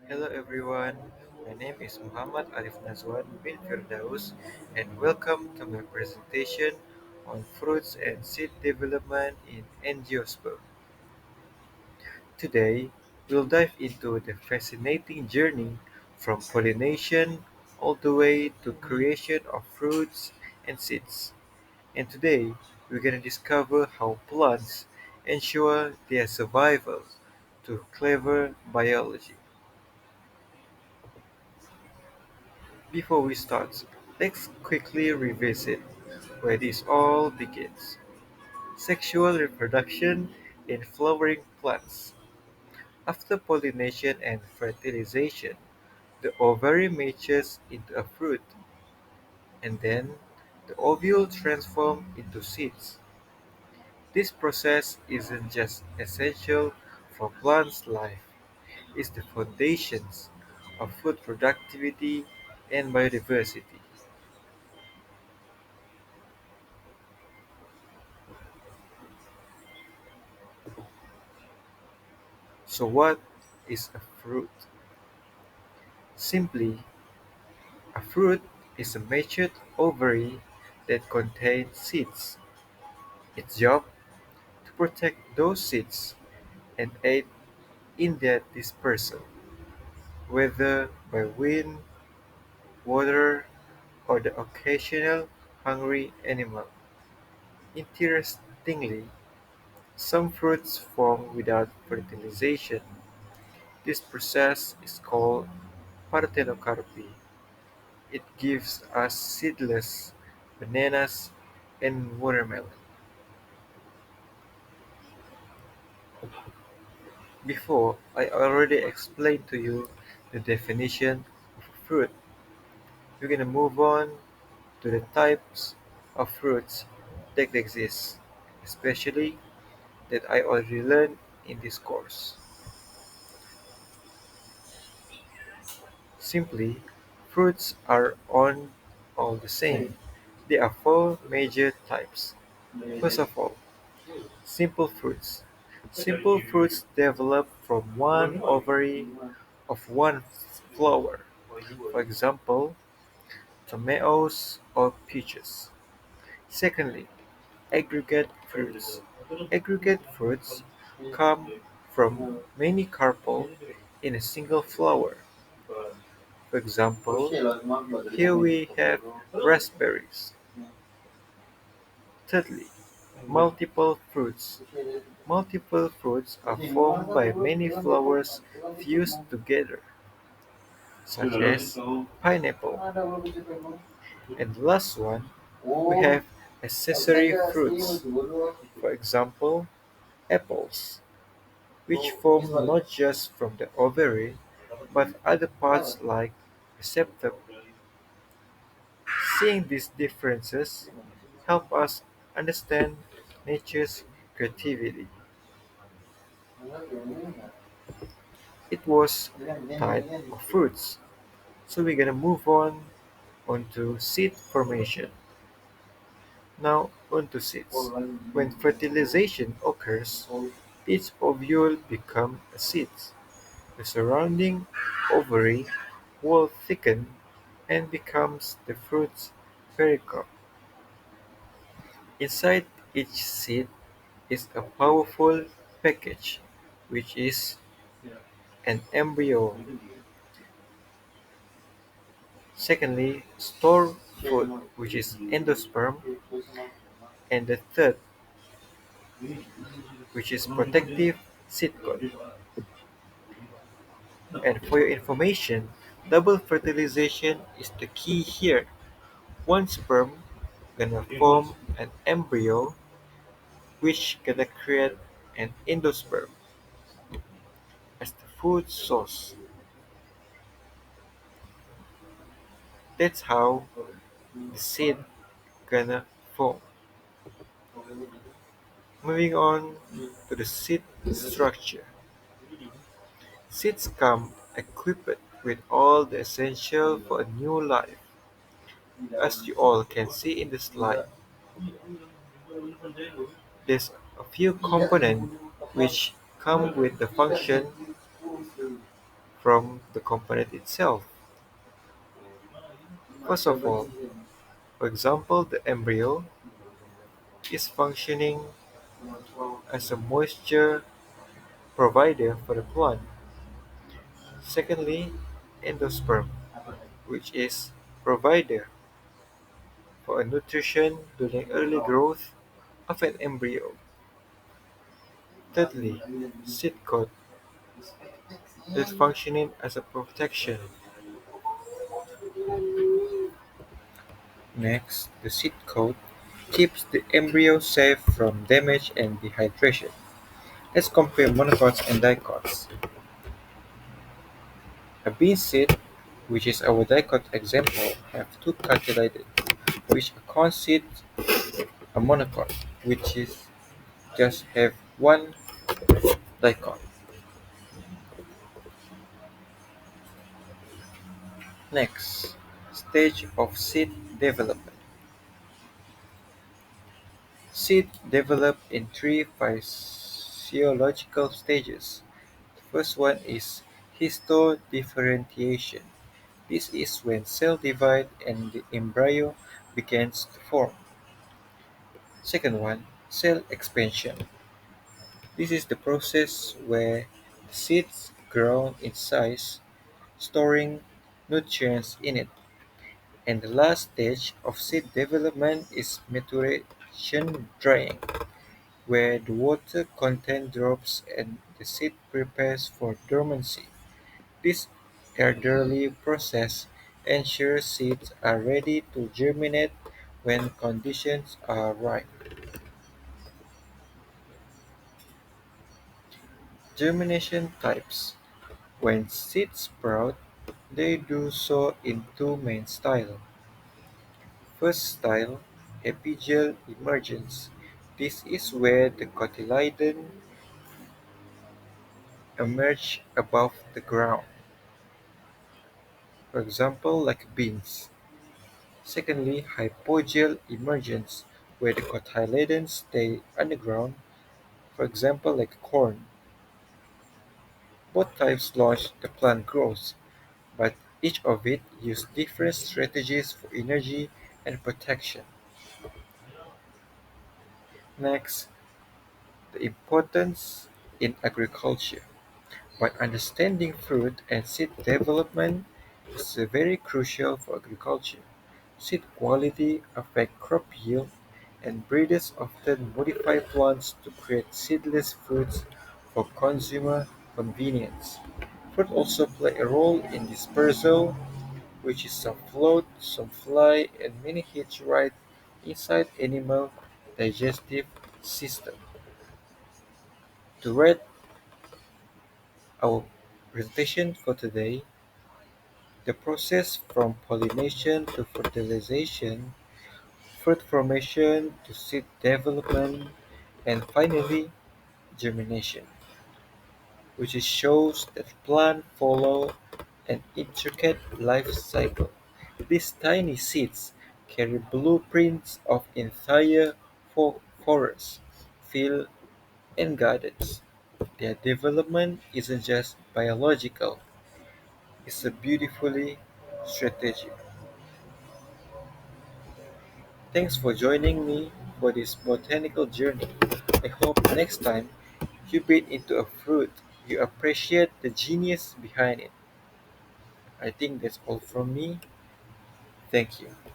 Hello everyone, my name is Muhammad Arif Nazwan bin Firdaus and welcome to my presentation on fruits and seed development in angiosperm. Today, we'll dive into the fascinating journey from pollination all the way to creation of fruits and seeds. And today, we're going to discover how plants ensure their survival through clever biology. Before we start, let's quickly revisit where this all begins. Sexual reproduction in flowering plants. After pollination and fertilization, the ovary matures into a fruit, and then the ovule transforms into seeds. This process isn't just essential for plants' life, it's the foundations of food productivity and biodiversity. So, what is a fruit? Simply, a fruit is a matured ovary that contains seeds. Its job to protect those seeds and aid in their dispersal, whether by wind, water, or the occasional hungry animal. Interestingly, some fruits form without fertilization. This process is called parthenocarpy. It gives us seedless bananas and watermelon. Before, I already explained to you the definition of a fruit. We're gonna move on to the types of fruits that exist, especially that I already learned in this course. Simply, fruits are on all the same. There are four major types. First of all, simple fruits. Simple fruits develop from one ovary of one flower. For example, tomatoes or peaches. Secondly, aggregate fruits. Aggregate fruits come from many carpel in a single flower. For example, here we have raspberries. Thirdly, multiple fruits. Multiple fruits are formed by many flowers fused together, such as pineapple. And the last one, we have accessory fruits. For example, apples, which form not just from the ovary, but other parts like receptacle. Seeing these differences help us understand nature's creativity. It was type of fruits. So we're gonna move onto seed formation. Now onto seeds. When fertilization occurs, each ovule becomes a seed. The surrounding ovary wall thickens and becomes the fruit's pericarp. Inside each seed is a powerful package, which is an embryo. Secondly, store food, which is endosperm, and the third, which is protective seed coat. And for your information, double fertilization is the key here. One sperm gonna form an embryo which gonna create an endosperm as the food source. That's how the seed gonna form. Moving on to the seed structure. Seeds come equipped with all the essential for a new life. As you all can see in the slide, there's a few components which come with the function from the component itself. First of all, for example, the embryo is functioning as a moisture provider for the plant. Secondly, endosperm, which is provider for a nutrition during early growth of an embryo. Thirdly, seed coat is functioning as a protection. Next, the seed coat keeps the embryo safe from damage and dehydration. Let's compare monocots and dicots. A bean seed, which is our dicot example, have two cartilages, which a corn seed, a monocot, which is just have one dicot. Next, stage of seed development. Seed develop in three physiological stages. The first one is histodifferentiation. This is when cell divide and the embryo begins to form. Second one, cell expansion. This is the process where the seeds grow in size, storing nutrients in it. And the last stage of seed development is maturation drying, where the water content drops and the seed prepares for dormancy. This elderly process ensures seeds are ready to germinate when conditions are right. Germination types. When seeds sprout, they do so in two main styles. First style, apical emergence. This is where the cotyledon emerge above the ground, for example like beans. Secondly, hypogeal emergence, where the cotyledons stay underground, for example like corn. Both types launch the plant growth, but each of it use different strategies for energy and protection. Next, the importance in agriculture. By understanding fruit and seed development is very crucial for agriculture. Seed quality affects crop yield, and breeders often modify plants to create seedless fruits for consumer convenience. Fruit also play a role in dispersal, which is some float, some fly, and many hitch right inside animal digestive system. To wrap our presentation for today, the process from pollination to fertilization, fruit formation to seed development, and finally germination, which shows that plants follow an intricate life cycle. These tiny seeds carry blueprints of entire forests, fields, and gardens. Their development isn't just biological, it's a beautifully strategic. Thanks for joining me for this botanical journey. I hope next time you bite into a fruit, you appreciate the genius behind it. I think that's all from me. Thank you.